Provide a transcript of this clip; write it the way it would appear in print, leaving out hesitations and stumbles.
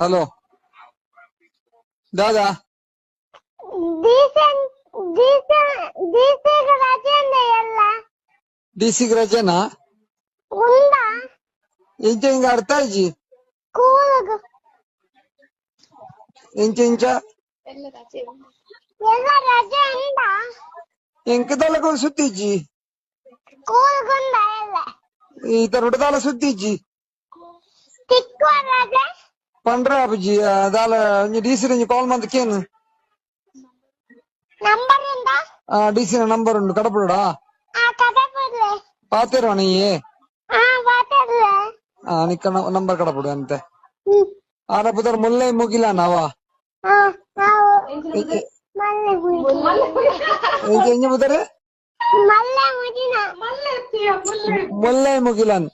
hello ದಾದಾ ಡಿಸಿಗೆ ರಜೆನಾ ಇಂಚ ಹಿಂಗ ಅರ್ಥ ಇಜ್ಜಿ ಇಂಚ ಇಂಚ ಎಂಕದಲ್ಲ ಸುತ್ತಿಜ್ಜಿ ಈ ತರೊಡದಾಲ ಸುತ್ತಿಜ್ಜಿ पंद्रह बजी दाल डीसी रेंज कॉल मंदकेनु डीसी नंबर उंडु कड़पुड़ा पातेरवा नी निक नंबर कड़पुड़ अंते आर पुदर मुल्ले मुगिला नावा इंज पुदर मुल्ले मुगिलन